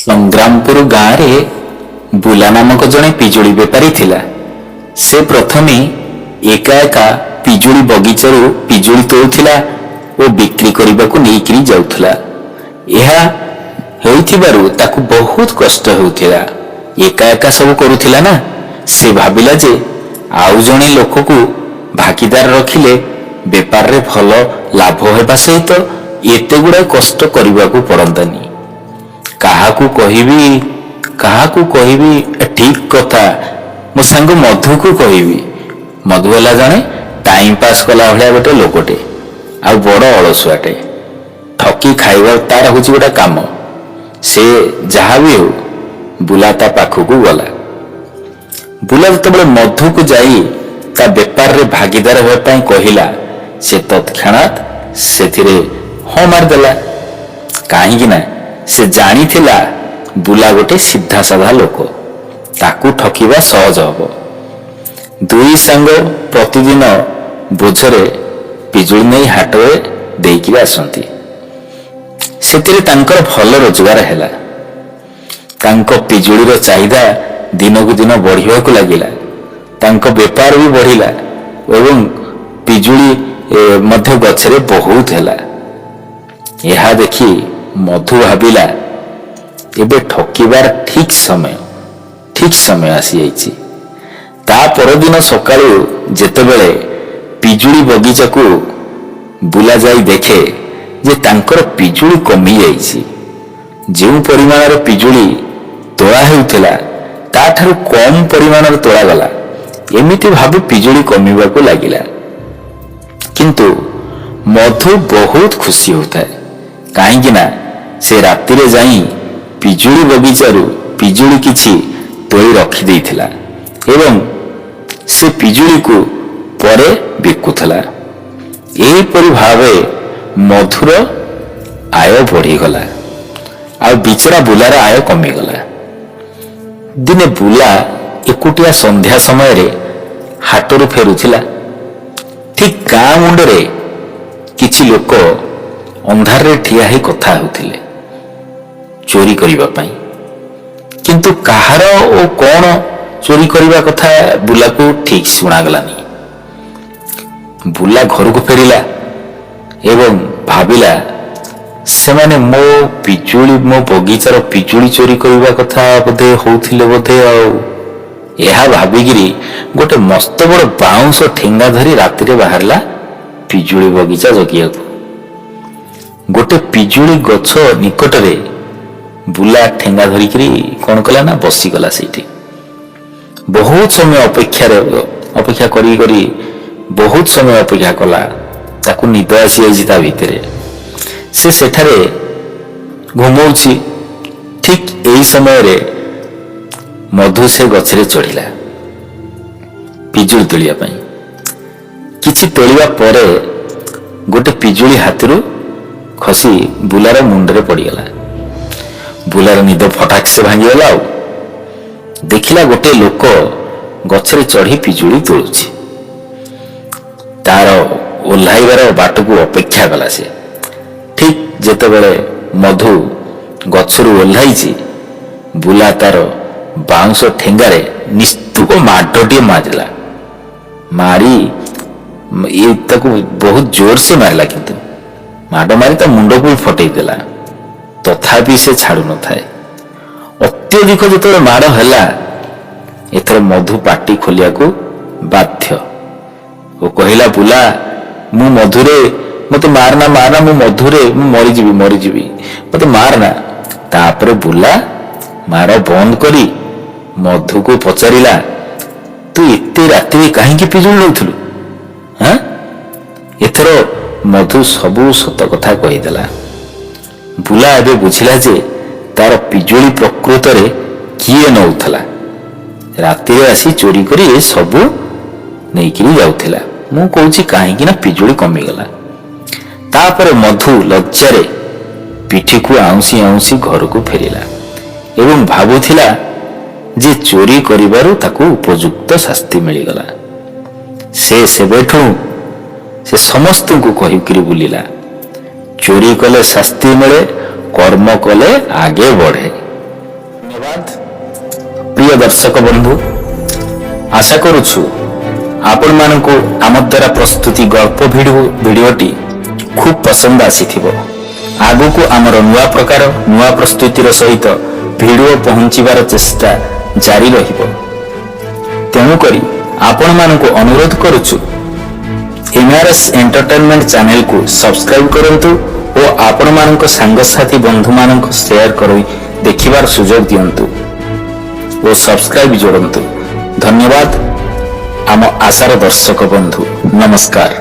ସଂଗ୍ରାମପୁର ଗାଁରେ ବୁଲା ନାମକ ଜଣେ ପିଜୁଳି ବେପାରୀ ଥିଲା। ସେ ପ୍ରଥମେ ଏକା ଏକା ପିଜୁଳି ବଗିଚାରୁ ପିଜୁଳି ତୋଳୁଥିଲା ଓ ବିକ୍ରି କରିବାକୁ ନେଇକରି ଯାଉଥିଲା। ଏହା ହେଉଥିବାରୁ ତାକୁ ବହୁତ କଷ୍ଟ ହେଉଥିଲା। ଏକା ଏକା ସବୁ କରୁଥିଲା ନା। ସେ ଭାବିଲା ଯେ ଆଉ ଜଣେ ଲୋକକୁ ଭାଗିଦାର ରଖିଲେ ବେପାରରେ ଭଲ ଲାଭ ହେବା ସହିତ ଏତେ ଗୁଡ଼ାଏ କଷ୍ଟ କରିବାକୁ ପଡ଼ନ୍ତାନି। କାହାକୁ କହିବି ଠିକ କଥା, ମୋ ସାଙ୍ଗ ମଧୁକୁ କହିବି। ମଧୁ ହେଲା ଜଣେ ଟାଇମ ପାସ୍ କଲା ଭଳିଆ ଗୋଟେ ଲୋକଟେ, ଆଉ ବଡ଼ ଅଳସୁଆଟେ। ଠକି ଖାଇବା ତାର ହଉଛି ଗୋଟେ କାମ। ସେ ଯାହା ବି ହେଉ ବୁଲା ତା ପାଖକୁ ଗଲା। ବୁଲା ଯେତେବେଳେ ମଧୁକୁ ଯାଇ ତା ବେପାରରେ ଭାଗିଦାର ହେବା ପାଇଁ କହିଲା, ସେ ତତ୍କ୍ଷଣାତ୍ ସେଥିରେ ହଁ ମାରିଦେଲା। କାହିଁକି ନା ସେ ଜାଣିଥିଲା ବୁଲା ଗୋଟେ ସିଧା ସାଧା ଲୋକ, ତାକୁ ଠକିବା ସହଜ ହବ। ଦୁଇ ସାଙ୍ଗ ପ୍ରତିଦିନ ବୋଝରେ ପିଜୁଳି ନେଇ ହାଟରେ ଦେଇକିରି ଆସନ୍ତି। ସେଥିରେ ତାଙ୍କର ଭଲ ରୋଜଗାର ହେଲା। ତାଙ୍କ ପିଜୁଳିର ଚାହିଦା ଦିନକୁ ଦିନ ବଢ଼ିବାକୁ ଲାଗିଲା। ତାଙ୍କ ବେପାର ବି ବଢ଼ିଲା ଏବଂ ପିଜୁଳି ମଧ୍ୟ ଗଛରେ ବହୁତ ହେଲା। ଏହା ଦେଖି ମଧୁ ଭାବିଲା, ଏବେ ଠକିବାର ଠିକ ସମୟ ଆସିଯାଇଛି। ତା ପରଦିନ ସକାଳୁ ଯେତେବେଳେ ପିଜୁଳି ବଗିଚାକୁ ବୁଲା ଯାଇ ଦେଖେ ଯେ ତାଙ୍କର ପିଜୁଳି କମିଯାଇଛି। ଯେଉଁ ପରିମାଣର ପିଜୁଳି ତୋଳା ହେଉଥିଲା ତାଠାରୁ କମ ପରିମାଣର ତୋଳାଗଲା। ଏମିତି ଭାବେ ପିଜୁଳି କମିବାକୁ ଲାଗିଲା। କିନ୍ତୁ ମଧୁ ବହୁତ ଖୁସି ହେଉଥାଏ। କାହିଁକି ନା ସେ ରାତିରେ ଯାଇ ପିଜୁଳି ବଗିଚାରୁ ପିଜୁଳି କିଛି ତୋଳି ରଖିଦେଇଥିଲା ଏବଂ ସେ ପିଜୁଳିକୁ ପରେ ବିକୁଥିଲା। ଏହିପରି ଭାବେ ମଧୁର ଆୟ ବଢ଼ିଗଲା, ଆଉ ବିଚରା ବୁଲାର ଆୟ କମିଗଲା। ଦିନେ ବୁଲା ଏକୁଟିଆ ସନ୍ଧ୍ୟା ସମୟରେ ହାଟରୁ ଫେରୁଥିଲା। ଠିକ ଗାଁ ମୁଣ୍ଡରେ କିଛି ଲୋକ ଅନ୍ଧାରରେ ଠିଆ ହୋଇ କଥା ହେଉଥିଲେ ଚୋରି କରିବା ପାଇଁ। କିନ୍ତୁ କାହାର ଓ କଣ ଚୋରି କରିବା କଥା ବୁଲାକୁ ଠିକ ଶୁଣାଗଲାନି। ବୁଲା ଘରକୁ ଫେରିଲା ଏବଂ ଭାବିଲା, ସେମାନେ ମୋ ବଗିଚାର ପିଜୁଳି ଚୋରି କରିବା କଥା ହଉଥିଲେ ବୋଧେ। ଆଉ ଏହା ଭାବିକିରି ଗୋଟେ ମସ୍ତ ବଡ଼ ବାଉଁଶ ଠେଙ୍ଗା ଧରି ରାତିରେ ବାହାରିଲା ପିଜୁଳି ବଗିଚା ଜଗିବାକୁ। ଗୋଟେ ପିଜୁଳି ଗଛ ନିକଟରେ ବୁଲା ଠେଙ୍ଗା ଧରିକିରି କଣ କଲା ନା ବସିଗଲା ସେଇଠି। ବହୁତ ସମୟ ଅପେକ୍ଷା କରି ବହୁତ ସମୟ ଅପେକ୍ଷା କଲା। ତାକୁ ନିଦ ଆସିଯାଇଛି ତା ଭିତରେ। ସେ ସେଠାରେ ଘୁମଉଛି। ଠିକ ଏହି ସମୟରେ ମଧୁ ସେ ଗଛରେ ଚଢ଼ିଲା ପିଜୁଳି ତୋଳିବା ପାଇଁ। କିଛି ତୋଳିବା ପରେ ଗୋଟେ ପିଜୁଳି ହାତରୁ ଖସି ବୁଲାର ମୁଣ୍ଡରେ ପଡ଼ିଗଲା। ବୁଲାର ନିଦ ଫଟାକ ସେ ଭାଙ୍ଗିଗଲା। ଆଉ ଦେଖିଲା ଗୋଟେ ଲୋକ ଗଛରେ ଚଢ଼ି ପିଜୁଳି ତୋଳୁଛି। ତାର ଓହ୍ଲାଇବାର ବାଟକୁ ଅପେକ୍ଷା କଲା ସେ। ଠିକ ଯେତେବେଳେ ମଧୁ ଗଛରୁ ଓହ୍ଲାଇଛି, ବୁଲା ତାର ବାଉଁଶ ଠେଙ୍ଗାରେ ନିସ୍ତୁକ ମାଡ଼ଟିଏ ମାରିଲା। ତାକୁ ବହୁତ ଜୋରସେ ମାରିଲା, କିନ୍ତୁ ମାଡ଼ ମାରି ତା ମୁଣ୍ଡକୁ ଫଟେଇ ଦେଲା। ତଥାପି ସେ ଛାଡୁ ନଥାଏ। ଅତ୍ୟଧିକ ଯେତେବେଳେ ମାଡ଼ ହେଲା, ଏଥର ମଧୁ ପାଟି ଖୋଲିବାକୁ ବାଧ୍ୟ ଓ କହିଲା, ବୁଲା ମୁଁ ମଧୁରେ, ମତେ ମାରନା, ମୁଁ ମଧୁରେ, ମୁଁ ମରିଯିବି, ମତେ ମାରନା। ତାପରେ ବୁଲା ମାର ବନ୍ଦ କରି ମଧୁକୁ ପଚାରିଲା, ତୁ ଏତେ ରାତିରେ କାହିଁକି ପିଜୁଳି ନେଉଥିଲୁ? ଏଥର ମଧୁ ସବୁ ସତ କଥା କହିଦେଲା। ବୁଲା ଏବେ ବୁଝିଲା ଯେ ତାର ପିଜୁଳି ପ୍ରକୃତରେ କିଏ ନେଉଥିଲା। ରାତିରେ ଆସି ଚୋରି କରି ଏ ସବୁ ନେଇକିରି ଯାଉଥିଲା। ମୁଁ କହୁଛି କାହିଁକି ନା ପିଜୁଳି କମିଗଲା। ତାପରେ ମଧୁ ଲଜ୍ଜାରେ ପିଠିକୁ ଆଉଁସି ଆଉଁସି ଘରକୁ ଫେରିଲା ଏବଂ ଭାବୁଥିଲା ଯେ ଚୋରି କରିବାରୁ ତାକୁ ଉପଯୁକ୍ତ ଶାସ୍ତି ମିଳିଗଲା। ସେବେଠୁ ସେ ସମସ୍ତଙ୍କୁ କହିକିରି ବୁଲିଲା, ଚୋରି କଲେ ଶାସ୍ତି ମିଳେ, କର୍ମ କଲେ ଆଗେ ବଢ଼େ। धन्यवाद प्रिय दर्शक बंधु आशा करुछु आपण मानकु आम द्वारा प्रस्तुति गल्प भिडियोटी खूब पसंद आसीथिबो। आगुकु आमर नुआ प्रकार नुआ प्रस्तुतिर सहित भिडियो पहुंचीबार चेष्टा जारी रहिबो। तेणु करी आपण मानकु अनुरोध करुछु एमआरएस एंटरटेनमेंट चैनल को सब्सक्राइब करंतु और आपण मानक सांगसाथी बंधु मानक शेयर करी देखिबार सुजोग दियंतु और सब्सक्राइब जोड़ंतु। धन्यवाद आम आशार दर्शक बंधु, नमस्कार।